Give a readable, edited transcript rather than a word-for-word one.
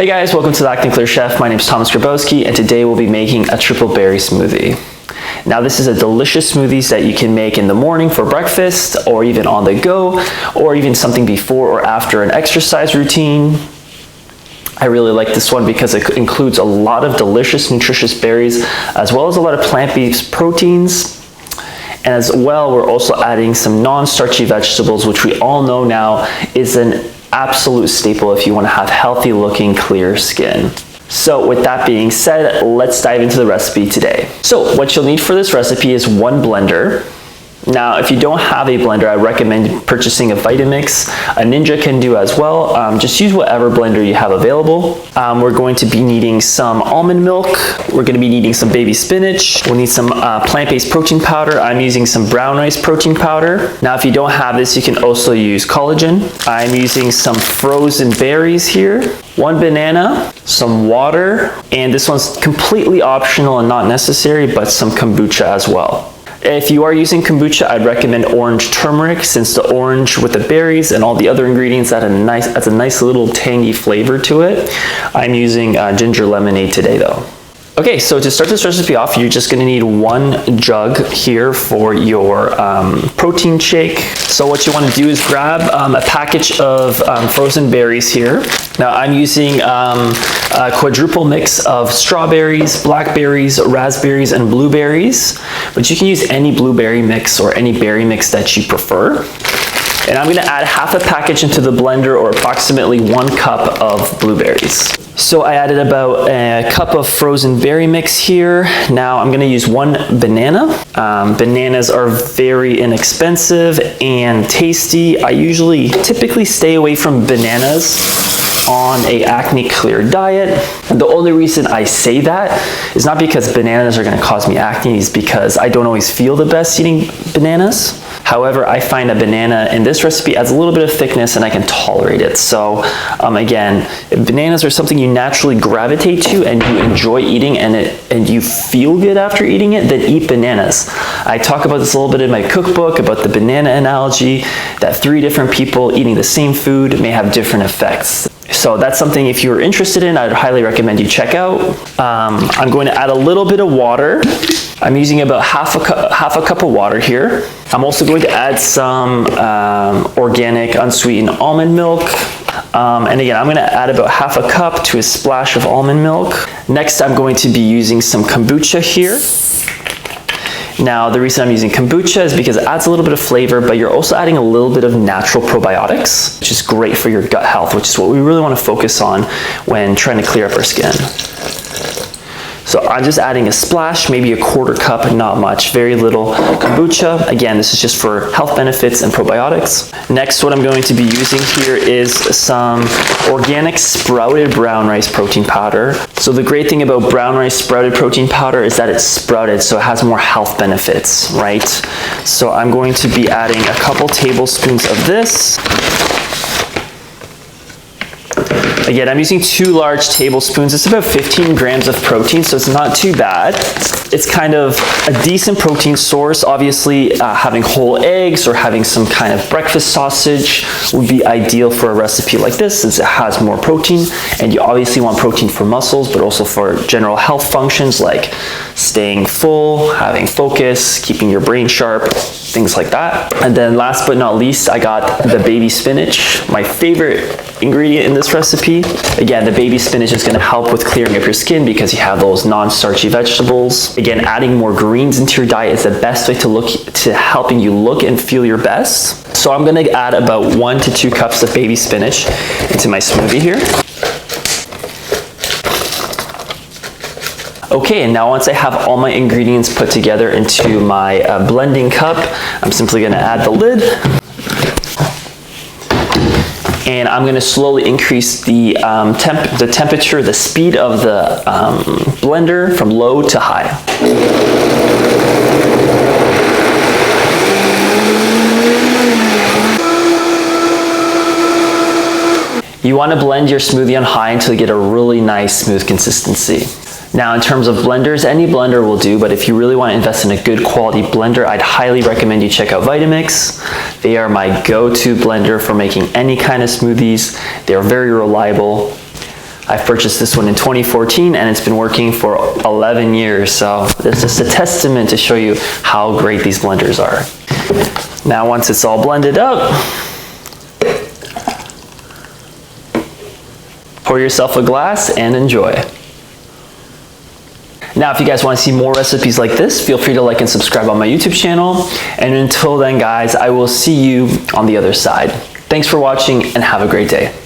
Hey guys, welcome to the Acne Clear Chef. My name is Thomas Grabowski, and today we'll be making a triple berry smoothie. Now this is a delicious smoothie that you can make in the morning for breakfast, or even on the go, or even something before or after an exercise routine. I really like this one because it includes a lot of delicious, nutritious berries, as well as a lot of plant-based proteins. And as well, we're also adding some non-starchy vegetables, which we all know now is an absolute staple if you want to have healthy looking, clear skin. So with that being said, let's dive into the recipe today. So what you'll need for this recipe is one blender. Now, if you don't have a blender, I recommend purchasing a Vitamix. A Ninja can do as well. Just use whatever blender you have available. We're going to be needing some almond milk. We're going to be needing some baby spinach. We'll need some plant-based protein powder. I'm using some brown rice protein powder. Now, if you don't have this, you can also use collagen. I'm using some frozen berries here, one banana, some water, and this one's completely optional and not necessary, but some kombucha as well. If you are using kombucha, I'd recommend orange turmeric, since the orange with the berries and all the other ingredients adds a nice little tangy flavor to it. I'm using ginger lemonade today though. Okay, so to start this recipe off, you're just gonna need one jug here for your protein shake. So what you wanna do is grab a package of frozen berries here. Now I'm using a quadruple mix of strawberries, blackberries, raspberries, and blueberries, but you can use any blueberry mix or any berry mix that you prefer. And I'm gonna add half a package into the blender, or approximately 1 cup of blueberries. So I added about a cup of frozen berry mix here. Now I'm gonna use 1 banana. Bananas are very inexpensive and tasty. I typically stay away from bananas on a acne clear diet. The only reason I say that is not because bananas are gonna cause me acne, it's because I don't always feel the best eating bananas. However, I find a banana in this recipe adds a little bit of thickness and I can tolerate it. So again, if bananas are something you naturally gravitate to and you enjoy eating and you feel good after eating it, then eat bananas. I talk about this a little bit in my cookbook about the banana analogy, that 3 different people eating the same food may have different effects. So that's something, if you're interested in, I'd highly recommend you check out. I'm going to add a little bit of water. I'm using about half a cup of water here. I'm also going to add some organic unsweetened almond milk. And again, I'm going to add about half a cup to a splash of almond milk. Next, I'm going to be using some kombucha here. Now, the reason I'm using kombucha is because it adds a little bit of flavor, but you're also adding a little bit of natural probiotics, which is great for your gut health, which is what we really want to focus on when trying to clear up our skin. So I'm just adding a splash, maybe a 1/4 cup, not much, very little kombucha. Again, this is just for health benefits and probiotics. Next, what I'm going to be using here is some organic sprouted brown rice protein powder. So the great thing about brown rice sprouted protein powder is that it's sprouted, so it has more health benefits, right? So I'm going to be adding a couple tablespoons of this. Again, I'm using 2 large tablespoons. It's about 15 grams of protein, so it's not too bad. It's kind of a decent protein source. Obviously, having whole eggs or having some kind of breakfast sausage would be ideal for a recipe like this, since it has more protein. And you obviously want protein for muscles, but also for general health functions like staying full, having focus, keeping your brain sharp, things like that. And then last but not least, I got the baby spinach, my favorite ingredient in this recipe. Again, the baby spinach is going to help with clearing up your skin because you have those non-starchy vegetables. Again, adding more greens into your diet is the best way to helping you look and feel your best. So I'm going to add about 1 to 2 cups of baby spinach into my smoothie here. Okay, and now once I have all my ingredients put together into my blending cup, I'm simply going to add the lid. And I'm going to slowly increase the temperature, the speed of the blender from low to high. You want to blend your smoothie on high until you get a really nice smooth consistency. Now, in terms of blenders, any blender will do, but if you really want to invest in a good quality blender, I'd highly recommend you check out Vitamix. They are my go-to blender for making any kind of smoothies. They are very reliable. I've purchased this one in 2014 and it's been working for 11 years. So it's just a testament to show you how great these blenders are. Now once it's all blended up, pour yourself a glass and enjoy. Now, if you guys want to see more recipes like this, feel free to like and subscribe on my YouTube channel. And until then, guys, I will see you on the other side. Thanks for watching and have a great day.